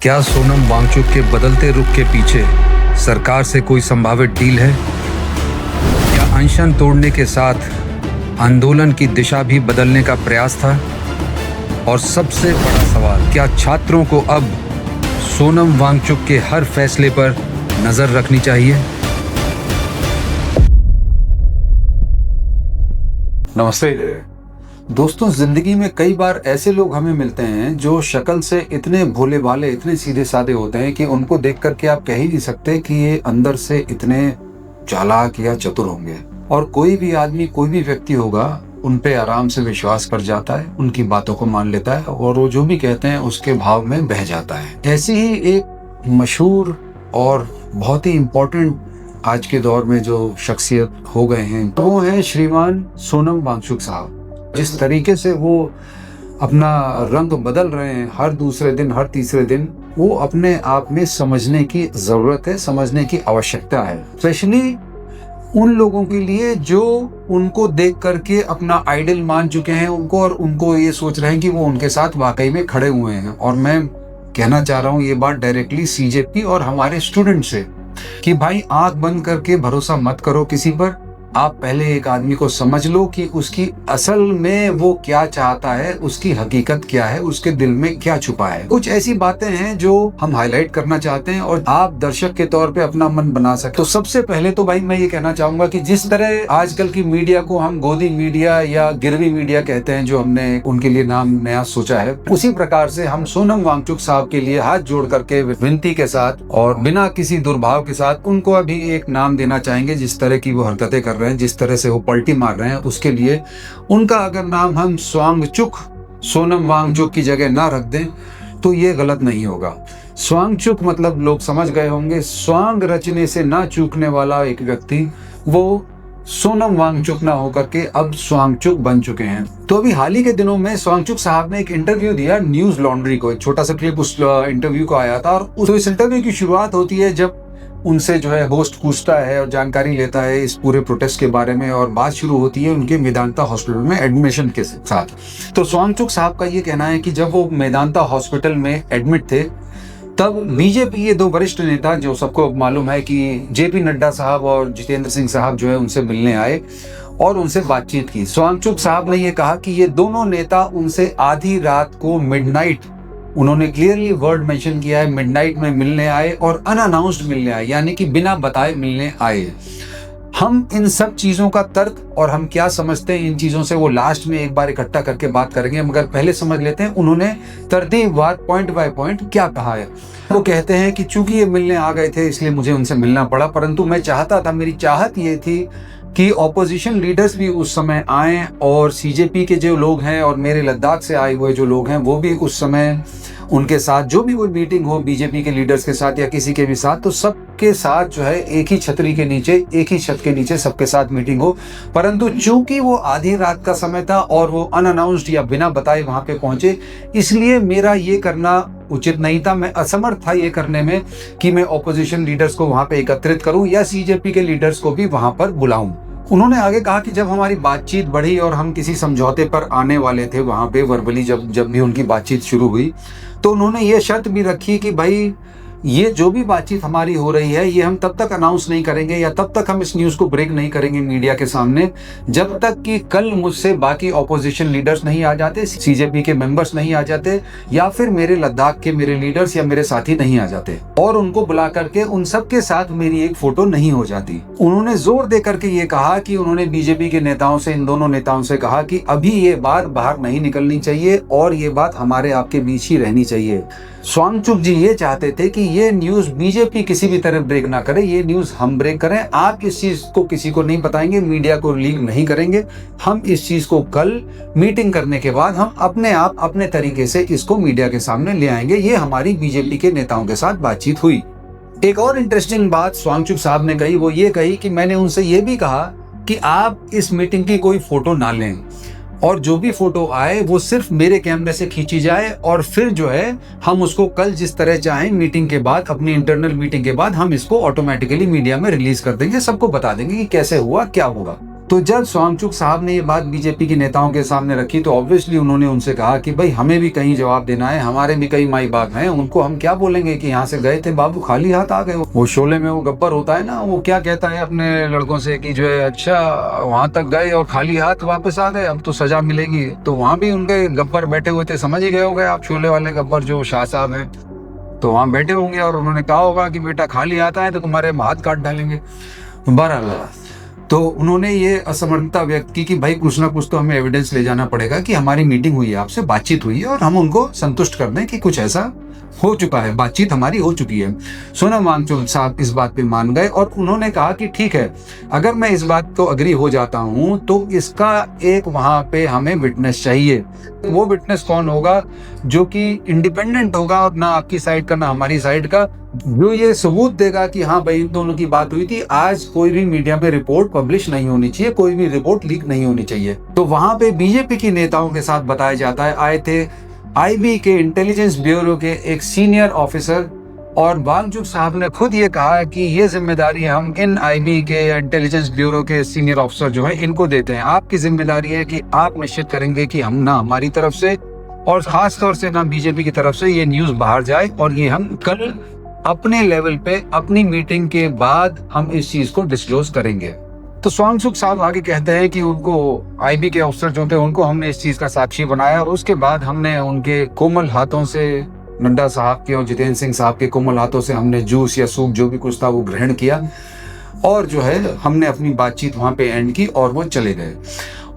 क्या सोनम वांगचुक के बदलते रुख के पीछे सरकार से कोई संभावित डील है? क्या अनशन तोड़ने के साथ आंदोलन की दिशा भी बदलने का प्रयास था? और सबसे बड़ा सवाल, क्या छात्रों को अब सोनम वांगचुक के हर फैसले पर नजर रखनी चाहिए? नमस्ते दोस्तों, जिंदगी में कई बार ऐसे लोग हमें मिलते हैं जो शक्ल से इतने भोले भाले, इतने सीधे साधे होते हैं कि उनको देख करके आप कह ही नहीं सकते कि ये अंदर से इतने चालाक या चतुर होंगे। और कोई भी आदमी, कोई भी व्यक्ति होगा, उन पे आराम से विश्वास कर जाता है, उनकी बातों को मान लेता है और वो जो भी कहते हैं उसके भाव में बह जाता है। ऐसी ही एक मशहूर और बहुत ही इम्पोर्टेंट आज के दौर में जो शख्सियत हो गए हैं वो हैं श्रीमान सोनम वांगचुक साहब। जिस तरीके से वो अपना रंग बदल रहे हैं हर दूसरे दिन, हर तीसरे दिन, वो अपने आप में समझने की जरूरत है, समझने की आवश्यकता है। स्पेशली उन लोगों के लिए जो उनको देख करके अपना आइडल मान चुके हैं उनको, और उनको ये सोच रहे हैं कि वो उनके साथ वाकई में खड़े हुए हैं। और मैं कहना चाह रहा हूँ ये बात डायरेक्टली सीजेपी और हमारे स्टूडेंट से कि भाई आंख बंद करके भरोसा मत करो किसी पर। आप पहले एक आदमी को समझ लो कि उसकी असल में वो क्या चाहता है, उसकी हकीकत क्या है, उसके दिल में क्या छुपा है। कुछ ऐसी बातें हैं जो हम हाईलाइट करना चाहते हैं और आप दर्शक के तौर पे अपना मन बना सकते। तो सबसे पहले तो भाई मैं ये कहना चाहूंगा कि जिस तरह आजकल की मीडिया को हम गोदी मीडिया या गिरवी मीडिया कहते हैं, जो हमने उनके लिए नाम नया सोचा है, उसी प्रकार से हम सोनम वांगचुक साहब के लिए हाथ जोड़ करके विनती के साथ और बिना किसी दुर्भाव के साथ उनको अभी एक नाम देना चाहेंगे। जिस तरह की वो हरकतें कर रहे हैं, जिस तरह से वो पलटी मार रहे हैं, उसके लिए उनका अगर नाम हम स्वांगचुक, सोनम वांगचुक की जगह ना रख दें तो ये गलत नहीं होगा। स्वांगचुक मतलब लोग समझ गए होंगे, स्वांग रचने से ना चूकने वाला एक व्यक्ति, वो सोनम वांगचुक ना होकर के अब स्वांगचुक बन चुके हैं। तो अभी हाल ही के दिनों में स्वांगचुक साहब ने एक इंटरव्यू दिया न्यूज लॉन्ड्री को। एक छोटा सा क्लिप उस इंटरव्यू को आया था और इस इंटरव्यू की शुरुआत होती है जब उनसे जो है होस्ट पूछता है और जानकारी लेता है इस पूरे प्रोटेस्ट के बारे में, और बात शुरू होती है उनके मेदांता हॉस्पिटल में एडमिशन के साथ। तो स्वांगचुक साहब का ये कहना है कि जब वो मेदांता हॉस्पिटल में एडमिट थे तब बीजेपी ये दो वरिष्ठ नेता, जो सबको मालूम है कि जेपी नड्डा साहब और जितेंद्र सिंह साहब, जो है उनसे मिलने आए और उनसे बातचीत की। स्वांगचुक साहब ने ये कहा कि ये दोनों नेता उनसे आधी रात को मिडनाइट, उन्होंने क्लियरली वर्ड मेंशन किया है, मिडनाइट में मिलने आए और अनअनाउंस्ड मिलने आए, यानी कि बिना बताए मिलने आए। हम इन सब चीजों का तर्क और हम क्या समझते हैं इन चीजों से वो लास्ट में एक बार इकट्ठा करके बात करेंगे, मगर पहले समझ लेते हैं उन्होंने तरतीबवार पॉइंट बाय पॉइंट क्या कहा है। वो कहते हैं कि चूंकि ये मिलने आ गए थे इसलिए मुझे उनसे मिलना पड़ा, परंतु मैं चाहता था, मेरी चाहत ये थी कि ऑपोजिशन लीडर्स भी उस समय आए और सीजेपी के जो लोग हैं और मेरे लद्दाख से आए हुए जो लोग हैं वो भी उस समय उनके साथ जो भी वो मीटिंग हो बीजेपी के लीडर्स के साथ या किसी के भी साथ, तो सबके साथ जो है एक ही छतरी के नीचे, एक ही छत के नीचे सबके साथ मीटिंग हो। परंतु चूंकि वो आधी रात का समय था और वो अनअनाउंस्ड या बिना बताए वहां पे पहुंचे, इसलिए मेरा ये करना उचित नहीं था। मैं असमर्थ था ये करने में कि मैं ऑपोजिशन लीडर्स को वहां पे एकत्रित करूं या सीजेपी के लीडर्स को भी वहां पर बुलाऊं। उन्होंने आगे कहा कि जब हमारी बातचीत बढ़ी और हम किसी समझौते पर आने वाले थे वहां पे वर्बली, जब भी उनकी बातचीत शुरू हुई, तो उन्होंने ये शर्त भी रखी कि भाई ये जो भी बातचीत हमारी हो रही है ये हम तब तक अनाउंस नहीं करेंगे या तब तक हम इस न्यूज़ को ब्रेक नहीं करेंगे मीडिया के सामने जब तक कि कल मुझसे बाकी ऑपोजिशन लीडर्स नहीं आ जाते, सीजेपी के मेंबर्स नहीं आ जाते, या फिर मेरे लद्दाख के मेरे लीडर्स या मेरे साथी नहीं आ जाते और उनको बुला करके उन सब के साथ मेरी एक फोटो नहीं हो जाती। उन्होंने जोर दे करके ये कहा कि उन्होंने बीजेपी के नेताओं से, इन दोनों नेताओं से कहा कि अभी ये बात बाहर नहीं निकलनी चाहिए और ये बात हमारे आपके बीच ही रहनी चाहिए। स्वांगचुक जी ये चाहते थे कि ये न्यूज़ बीजेपी किसी भी तरह ब्रेक ना करे, ये न्यूज़ हम ब्रेक करें। आप इस चीज़ को किसी को नहीं बताएंगे, मीडिया को लीक नहीं करेंगे। हम इस चीज़ को कल मीटिंग करने के बाद हम अपने आप अपने तरीके से इसको मीडिया के सामने ले आएंगे। ये हमारी बीजेपी के नेताओं के साथ बातचीत हुई। एक और इंटरेस्टिंग बात स्वांगचुक साहब ने कही, वो ये कही कि मैंने उनसे ये भी कहा कि आप इस मीटिंग की कोई फोटो ना लें और जो भी फोटो आए वो सिर्फ मेरे कैमरे से खींची जाए और फिर जो है हम उसको कल जिस तरह चाहें मीटिंग के बाद, अपनी इंटरनल मीटिंग के बाद हम इसको ऑटोमेटिकली मीडिया में रिलीज कर देंगे, सबको बता देंगे कि कैसे हुआ क्या होगा। तो जब स्वांगचुक साहब ने ये बात बीजेपी के नेताओं के सामने रखी तो ऑब्वियसली उन्होंने उनसे कहा कि भाई हमें भी कहीं जवाब देना है, हमारे भी कई माई बाप हैं, उनको हम क्या बोलेंगे कि यहाँ से गए थे बाबू खाली हाथ आ गए। वो शोले में वो गब्बर होता है ना, वो क्या कहता है अपने लड़कों से कि जो है अच्छा वहां तक गए और खाली हाथ वापस आ गए, अब तो सजा मिलेगी। तो वहां भी उनके गब्बर बैठे हुए थे, समझ ही गए होंगे आप, शोले वाले गब्बर जो शाह साहब हैं, तो वहां बैठे होंगे और उन्होंने कहा होगा कि बेटा खाली हाथ आए तो तुम्हारे हाथ काट डालेंगे। बहरहाल तो उन्होंने ये असमर्थता व्यक्त की कि भाई कुछ ना कुछ तो हमें एविडेंस ले जाना पड़ेगा कि हमारी मीटिंग हुई है, आपसे बातचीत हुई है और हम उनको संतुष्ट कर दें कि कुछ ऐसा हो चुका है, बातचीत हमारी हो चुकी है। सोनम वांगचुक साहब इस बात पे मान गए और उन्होंने कहा कि ठीक है, अगर मैं इस बात को अग्री हो जाता हूं तो इसका एक वहां पे हमें विटनेस चाहिए। वो विटनेस कौन होगा? जो कि इंडिपेंडेंट होगा और ना आपकी साइड का ना हमारी साइड का, जो ये सबूत देगा कि हाँ भाई इन दोनों की बात हुई थी। आज कोई भी मीडिया पे रिपोर्ट पब्लिश नहीं होनी चाहिए, कोई भी रिपोर्ट लीक नहीं होनी चाहिए। तो वहां पे बीजेपी के नेताओं के साथ बताया जाता है आए थे आईबी के इंटेलिजेंस ब्यूरो के एक सीनियर ऑफिसर, और वांगचुक साहब ने खुद ये कहा कि ये जिम्मेदारी हम इन आईबी के इंटेलिजेंस ब्यूरो के सीनियर ऑफिसर जो है इनको देते हैं। आपकी जिम्मेदारी है कि आप निश्चित करेंगे कि हम ना हमारी तरफ से और खास तौर से ना बीजेपी की तरफ से ये न्यूज बाहर जाए, और ये हम कल अपने लेवल पे अपनी मीटिंग के बाद हम इस चीज को डिस्क्लोज करेंगे। तो स्वांगचुक साहब आगे कहते हैं कि उनको आईबी के अफसर जो थे उनको हमने इस चीज का साक्षी बनाया और उसके बाद हमने उनके कोमल हाथों से, नड्डा साहब के और जितेंद्र सिंह साहब के कोमल हाथों से हमने जूस या सूप जो भी कुछ था वो ग्रहण किया और जो है हमने अपनी बातचीत वहां पे एंड की और वो चले गए।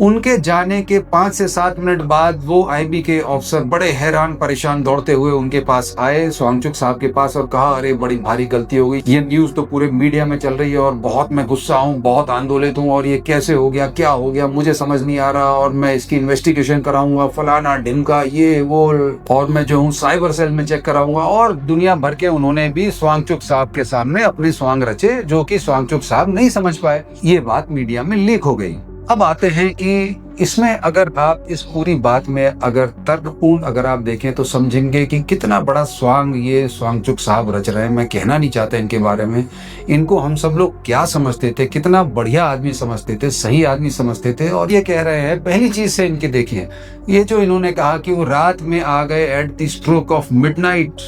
उनके जाने के 5 से 7 मिनट बाद वो आईबी के ऑफिसर बड़े हैरान परेशान दौड़ते हुए उनके पास आए, स्वांगचुक साहब के पास, और कहा अरे बड़ी भारी गलती हो गई, ये न्यूज तो पूरे मीडिया में चल रही है और बहुत मैं गुस्सा हूँ, बहुत आंदोलित हूँ, और ये कैसे हो गया, क्या हो गया, मुझे समझ नहीं आ रहा, और मैं इसकी इन्वेस्टिगेशन कराऊंगा, फलाना ढिमका ये वो, और मैं जो हूँ साइबर सेल में चेक कराऊंगा। और दुनिया भर के उन्होंने भी स्वांगचुक साहब के सामने अपने स्वांग रचे जो कि स्वांगचुक साहब नहीं समझ पाए। ये बात मीडिया में लीक हो गई। अब आते हैं कि इसमें अगर आप इस पूरी बात में अगर तर्कपूर्ण अगर आप देखें तो समझेंगे कि कितना बड़ा स्वांग ये स्वांगचुक साहब रच रहे हैं। मैं कहना नहीं चाहता इनके बारे में, इनको हम सब लोग क्या समझते थे, कितना बढ़िया आदमी समझते थे, सही आदमी समझते थे, और ये कह रहे हैं पहली चीज से इनके देखिए, ये जो इन्होंने कहा कि वो रात में आ गए at the stroke of midnight,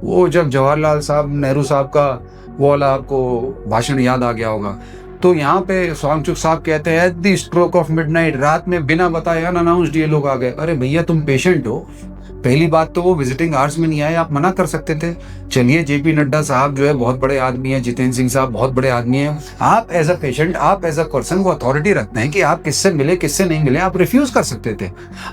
वो जब जवाहरलाल साहब नेहरू साहब का वो वाला आपको भाषण याद आ गया होगा, तो यहाँ पे स्वांगचुक साहब कहते हैं at the stroke of midnight, रात में बिना बताए अनअनाउंस्ड ये लोग आ गए। अरे भैया तुम पेशेंट हो, पहली बात तो वो विजिटिंग आवर्स में नहीं आए, आप मना कर सकते थे। चलिए जेपी नड्डा साहब जो है बहुत बड़े आदमी हैं, जितेंद्र सिंह साहब बहुत बड़े आदमी हैं, आप एज अ पेशेंट, आप एज अ पर्सन वो अथॉरिटी रखते हैं कि आप किससे मिले किससे नहीं मिले, आप रिफ्यूज कर सकते थे।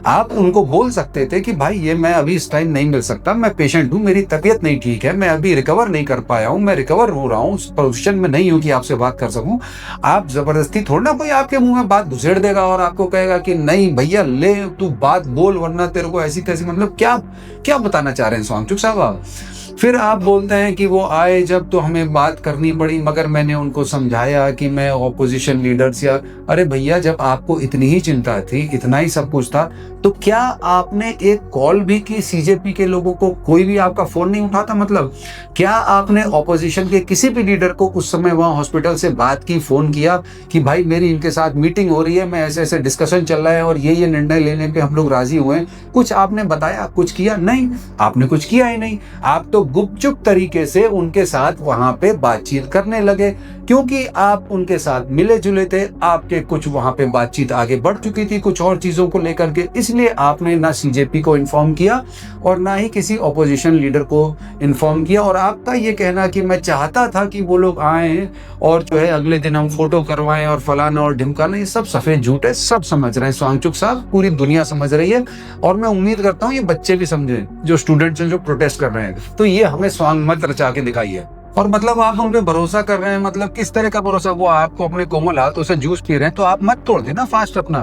आप उनको बोल सकते थे कि भाई ये मैं अभी इस टाइम नहीं मिल सकता, मैं पेशेंट हूँ, मेरी तबीयत नहीं ठीक है, मैं अभी रिकवर नहीं कर पाया हूँ, मैं रिकवर हो रहा हूँ, उस पोजिशन में नहीं हूँ कि आपसे बात कर सकूँ। आप जबरदस्ती थोड़ा ना कोई आपके मुंह में बात घुसेड़ देगा और आपको कहेगा कि नहीं भैया ले तू बात बोल वरना तेरे को ऐसी तैसी, मतलब क्या बताना चाह रहे हैं स्वांगचुक साहब। फिर आप बोलते हैं कि वो आए जब तो हमें बात करनी पड़ी, मगर मैंने उनको समझाया कि मैं ऑपोजिशन लीडर्स या, अरे भैया जब आपको इतनी ही चिंता थी, इतना ही सब कुछ था, तो क्या आपने एक कॉल भी की सीजेपी के लोगों को? कोई भी आपका फोन नहीं उठाता? मतलब क्या आपने ऑपोजिशन के किसी भी लीडर को उस समय वहां हॉस्पिटल से बात की, फोन किया कि भाई मेरी इनके साथ मीटिंग हो रही है, मैं ऐसे ऐसे डिस्कशन चल रहा है और ये निर्णय लेने पे हम लोग राजी हुए हैं? कुछ आपने बताया, कुछ किया? नहीं, आपने कुछ किया ही नहीं। आप तो गुपचुप तरीके से उनके साथ वहां पे बातचीत करने लगे, क्योंकि आप उनके साथ मिले जुले थे, आपके कुछ वहां पे बातचीत आगे बढ़ चुकी थी कुछ और चीजों को लेकर के, इसलिए आपने ना सीजेपी को इन्फॉर्म किया और ना ही किसी ऑपोजिशन लीडर को इन्फॉर्म किया। और आपका ये कहना कि मैं चाहता था कि वो लोग आए और जो है अगले दिन हम फोटो करवाएं और फलाना और ढिमकाना, ये सब सफेद झूठ है, सब समझ रहे हैं स्वांगचुक साहब, पूरी दुनिया समझ रही है, और मैं उम्मीद करता हूँ ये बच्चे भी समझे जो स्टूडेंट्स हैं जो प्रोटेस्ट कर रहे हैं। तो ये हमें स्वांग मत रचा के दिखाइए। और मतलब आप उन पे भरोसा कर रहे हैं, मतलब किस तरह का भरोसा? वो आपको अपने कोमल हाथों से जूस पी रहे हैं तो आप मत तोड़ देना फास्ट अपना,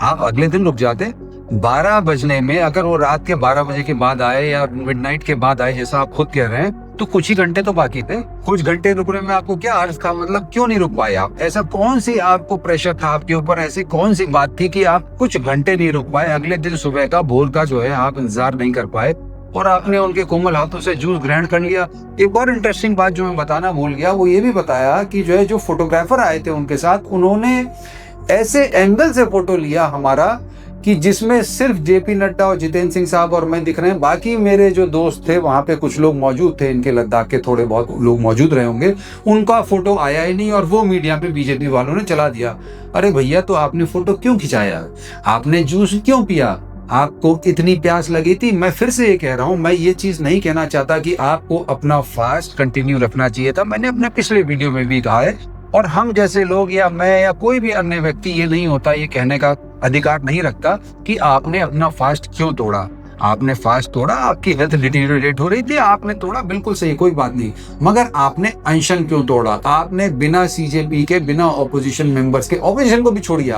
आप अगले दिन रुक जाते। 12 बजने में अगर वो रात के 12 बजे के बाद आए या मिडनाइट के बाद आए जैसा आप खुद कह रहे हैं, तो कुछ ही घंटे तो बाकी थे, कुछ घंटे रुकने में आपको क्या अर्थ था? मतलब क्यों नहीं रुक पाए आप? ऐसा कौन सी आपको प्रेशर था आपके ऊपर, ऐसी कौन सी बात थी कि आप कुछ घंटे नहीं रुक पाए? अगले दिन सुबह का भोर का जो है आप इंतजार नहीं कर पाए और आपने उनके कोमल हाथों से जूस ग्रहण कर लिया। एक और इंटरेस्टिंग बात जो मैं बताना भूल गया, वो ये भी बताया कि जो है जो फोटोग्राफर आए थे उनके साथ, उन्होंने ऐसे एंगल से फोटो लिया हमारा कि जिसमें सिर्फ जेपी नड्डा और जितेंद्र सिंह साहब और मैं दिख रहे हैं। बाकी मेरे जो दोस्त थे वहां पे कुछ लोग मौजूद थे, इनके लद्दाख के थोड़े बहुत लोग मौजूद रहे होंगे, उनका फोटो आया ही नहीं और वो मीडिया पे बीजेपी वालों ने चला दिया। अरे भैया, तो आपने फोटो क्यों खिंचाया? आपने जूस क्यों पिया? आपको इतनी प्यास लगी थी? मैं फिर से ये कह रहा हूं, मैं ये चीज नहीं कहना चाहता कि आपको अपना फास्ट कंटिन्यू रखना चाहिए था। मैंने अपने पिछले वीडियो में भी कहा है, और हम जैसे लोग या मैं या कोई भी अन्य व्यक्ति ये नहीं होता, ये कहने का अधिकार नहीं रखता कि आपने अपना फास्ट क्यों तोड़ा। आपने फास्ट तोड़ा, आपकी हेल्थ डिटीरियोरेट हो रही थी, आपने तोड़ा, बिल्कुल सही, कोई बात नहीं। मगर आपने अनशन क्यों तोड़ा? आपने बिना सीजेपी के, बिना ऑपोजिशन मेंबर्स के, ऑपोजिशन को भी छोड़िए,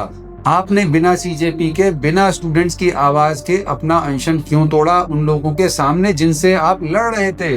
आपने बिना सीजेपी के, बिना स्टूडेंट्स की आवाज के अपना अनशन क्यों तोड़ा? उन लोगों के सामने जिनसे आप लड़ रहे थे,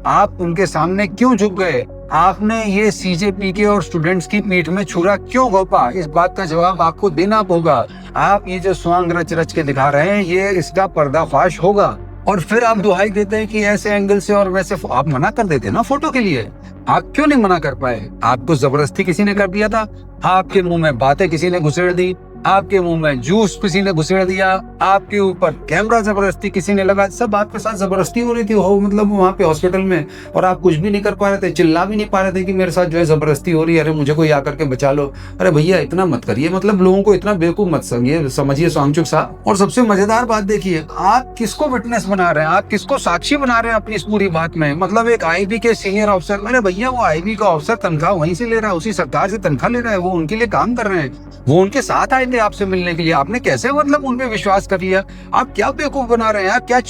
आप उनके सामने क्यों झुक गए? आपने ये सीजेपी के और स्टूडेंट्स की पीठ में छुरा क्यों घोंपा? इस बात का जवाब आपको देना होगा। आप ये जो स्वांग रच रच के दिखा रहे हैं, ये इसका पर्दाफाश होगा। और फिर आप दुहाई देते हैं कि ऐसे एंगल से और वैसे। आप मना कर देते ना फोटो के लिए, आप क्यों नहीं मना कर पाए? आपको जबरदस्ती किसी ने कर दिया था? आपके मुंह में बातें किसी ने घुसेड़ दी? आपके मुंह में जूस किसी ने घुसेड़ दिया? आपके ऊपर कैमरा जबरदस्ती किसी ने लगा? सब आपके साथ जबरदस्ती हो रही थी, हो मतलब वहां पे हॉस्पिटल में, और आप कुछ भी नहीं कर पा रहे थे, चिल्ला भी नहीं पा रहे थे कि मेरे साथ जो है जबरदस्ती हो रही है, अरे मुझे कोई आकर के बचा लो। अरे भैया, इतना मत करिए, मतलब लोगों को इतना बेवकूफ मत समझिए स्वांगचुक साहब। और सबसे मजेदार बात देखिए, आप किसको विटनेस बना रहे हैं, आप किसको साक्षी बना रहे हैं अपनी इस पूरी बात में? मतलब एक आईबी के सीनियर अफसर, अरे भैया वो आईबी का अफसर तनख्वाह वहीं से ले रहा है, उसी सरकार से तनख्वाह ले रहा है, वो उनके लिए काम कर रहे हैं, वो उनके साथ आए थे आपसे मिलने के लिए। आपने कैसे मतलब उन पे विश्वास कर लिया? आप क्या बेवकूफ बना रहे हैं यार, क्या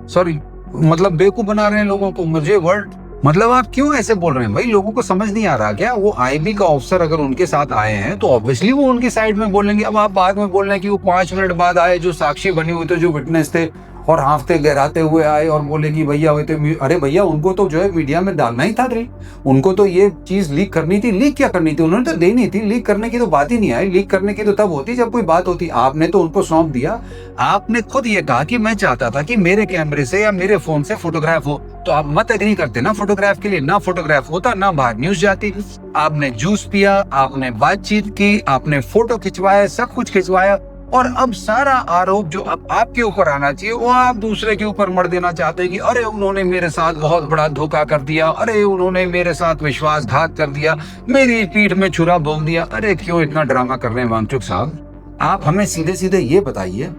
सॉरी मतलब बेवकूफ बना रहे हैं लोगों को, मुझे वर्ड मतलब आप क्यों ऐसे बोल रहे हैं भाई? लोगों को समझ नहीं आ रहा क्या? वो आईबी का ऑफिसर अगर उनके साथ आए हैं तो ऑब्वियसली वो उनकी साइड में बोलेंगे। अब आप बाद में बोल रहे हैं कि वो 5 मिनट बाद आए, जो साक्षी बने हुए थे, जो विटनेस थे, और हांफते गहराते हुए आए और बोले कि भैया हुए थे। अरे भैया, उनको तो जो है मीडिया में डालना ही था रे, उनको तो ये चीज लीक करनी थी। लीक क्या करनी थी? उन्होंने तो देनी थी। लीक करने की तो बात ही नहीं आई। लीक करने की तो तब होती जब कोई बात होती। आपने तो उनको सौंप दिया। आपने खुद ये कहा कि मैं चाहता था कि मेरे कैमरे से या मेरे फोन से फोटोग्राफ हो, तो आप मत एग्री करते ना फोटोग्राफ के लिए। ना फोटोग्राफ होता, ना बाहर न्यूज जाती। आपने जूस पिया, आपने बातचीत की, आपने फोटो खिंचवाया, सब कुछ खिंचवाया, और अब सारा आरोप जो अब आपके ऊपर आना चाहिए वो आप दूसरे के ऊपर मर देना चाहते हैं कि अरे उन्होंने मेरे साथ बहुत बड़ा धोखा कर दिया, अरे उन्होंने मेरे साथ विश्वासघात कर दिया, मेरी पीठ में छुरा भोंक दिया। अरे क्यों इतना ड्रामा कर रहे हैं वांगचुक साहब? आप हमें सीधे सीधे ये बताइए,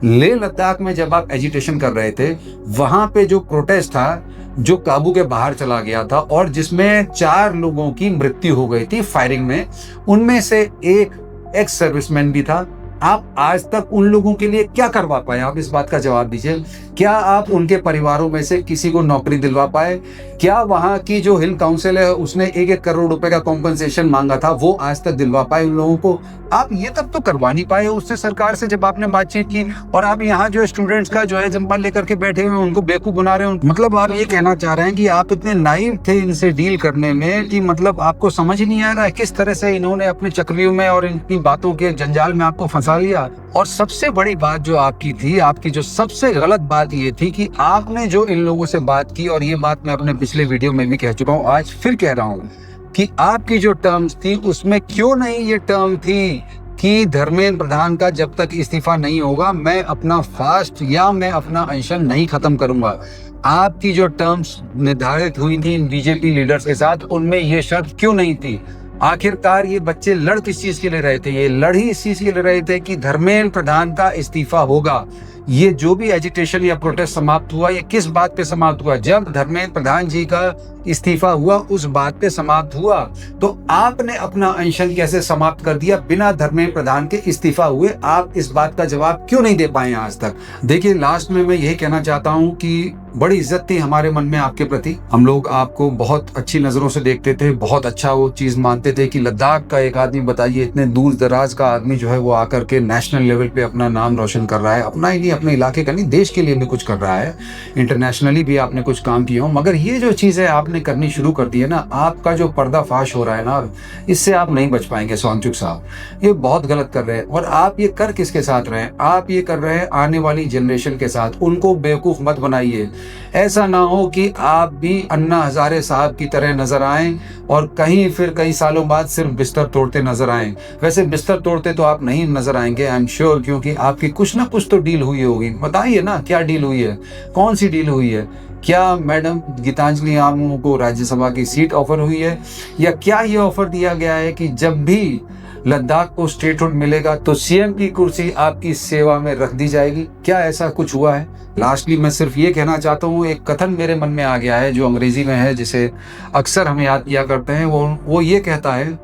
लेह लद्दाख में जब आप एजिटेशन कर रहे थे, वहां पे जो प्रोटेस्ट था, जो काबू के बाहर चला गया था और जिसमें 4 लोगों की मृत्यु हो गई थी फायरिंग में, उनमें से एक एक्स सर्विसमैन भी था। आप आज तक उन लोगों के लिए क्या करवा पाए? आप इस बात का जवाब दीजिए। क्या आप उनके परिवारों में से किसी को नौकरी दिलवा पाए? क्या वहां की जो हिल काउंसिल है उसने 1-1 करोड़ रुपए का कॉम्पनसेशन मांगा था, वो आज तक दिलवा पाए उन लोगों को? आप ये तब तो करवा नहीं पाए उससे सरकार से जब आपने बातचीत की। और आप यहाँ जो स्टूडेंट्स का जो है जम्पा लेकर के बैठे हुए उनको बेवकूफ बना रहे हैं। मतलब आप ये कहना चाह रहे हैं कि आप इतने नाइव थे इनसे डील करने में कि मतलब आपको समझ ही नहीं आ रहा है किस तरह से इन्होंने अपने चक्रव्यूह में और इनकी बातों के जंजाल में आपको फंसा लिया। और सबसे बड़ी बात जो आपकी थी, आपकी जो सबसे गलत बात ये थी कि आपने जो इन लोगों से बात की, और ये बात मैं अपने पिछले वीडियो में भी कह चुका हूँ, आज फिर कह रहा हूँ कि आपकी जो टर्म्स थी उसमें क्यों नहीं ये टर्म थी कि धर्मेंद्र प्रधान का जब तक इस्तीफा नहीं होगा मैं अपना फास्ट या मैं अपना अनशन नहीं खत्म करूंगा। आपकी जो टर्म्स निर्धारित हुई थी इन बीजेपी लीडर्स के साथ, उनमें ये शर्त क्यों नहीं थी? आखिरकार ये बच्चे लड़ किस चीज के लिए रहे थे? ये लड़ ही इस चीज के लिए रहे थे कि धर्मेंद्र प्रधान का इस्तीफा होगा। ये जो भी एजिटेशन या प्रोटेस्ट समाप्त हुआ, ये किस बात पे समाप्त हुआ? जब धर्मेंद्र प्रधान जी का इस्तीफा हुआ, उस बात पे समाप्त हुआ। तो आपने अपना अनशन कैसे समाप्त कर दिया बिना धर्मेंद्र प्रधान के इस्तीफा हुए? आप इस बात का जवाब क्यों नहीं दे पाए आज तक? देखिए, लास्ट में मैं यही कहना चाहता हूँ कि बड़ी इज्जत थी हमारे मन में आपके प्रति। हम लोग आपको बहुत अच्छी नजरों से देखते थे, बहुत अच्छा वो चीज मानते थे कि लद्दाख का एक आदमी, बताइए इतने दूर दराज का आदमी जो है वो आकर के नेशनल लेवल पे अपना नाम रोशन कर रहा है। अपना ही नहीं, अपने इलाके का नहीं, देश के लिए भी कुछ कर रहा है। इंटरनेशनली भी आपने कुछ काम किया हो। मगर ये जो चीजें आपने करनी शुरू कर दी है ना, आपका जो पर्दाफाश हो रहा है ना, इससे आप नहीं बच पाएंगे स्वांगचुक साहब। ये बहुत गलत कर रहे हैं। और आप ये कर किसके साथ रहे हैं? आप ये कर रहे हैं आने वाली जनरेशन के साथ। उनको बेवकूफ मत बनाइए। ऐसा ना हो कि आप भी अन्ना हजारे साहब की तरह नजर आएं और कहीं फिर कई सालों बाद सिर्फ बिस्तर तोड़ते नजर आए। वैसे बिस्तर तोड़ते तो आप नहीं नजर आएंगे, आई एम श्योर, क्योंकि आपकी कुछ ना कुछ तो डील हुई होगी। बताइए ना, क्या डील हुई है, कौन सी डील हुई है? क्या मैडम गीतांजलि यामू को राज्यसभा की सीट ऑफर हुई है, या क्या ये ऑफर दिया गया है कि जब भी लद्दाख को स्टेटहुड मिलेगा तो सीएम की कुर्सी आपकी सेवा में रख दी जाएगी? क्या ऐसा कुछ हुआ है? लास्टली मैं सिर्फ ये कहना चाहता हूँ, एक कथन मेरे मन में आ गया है जो अंग्रेजी में है, जिसे अक्सर हम याद किया करते हैं। वो ये कहता है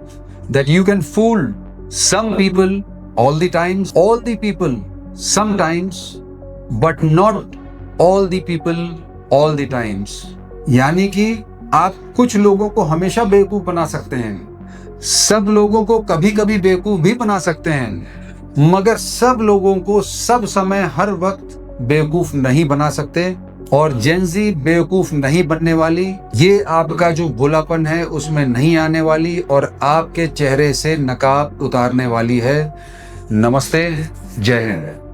that you can fool some people all the times, all the people sometimes, but not all the people all the times। यानी कि आप कुछ लोगों को हमेशा बेवकूफ बना सकते हैं, सब लोगों को कभी कभी बेवकूफ भी बना सकते हैं, मगर सब लोगों को सब समय हर वक्त बेवकूफ नहीं बना सकते। और जेंजी बेवकूफ नहीं बनने वाली, ये आपका जो भोलापन है उसमें नहीं आने वाली और आपके चेहरे से नकाब उतारने वाली है। नमस्ते, जय हिंद।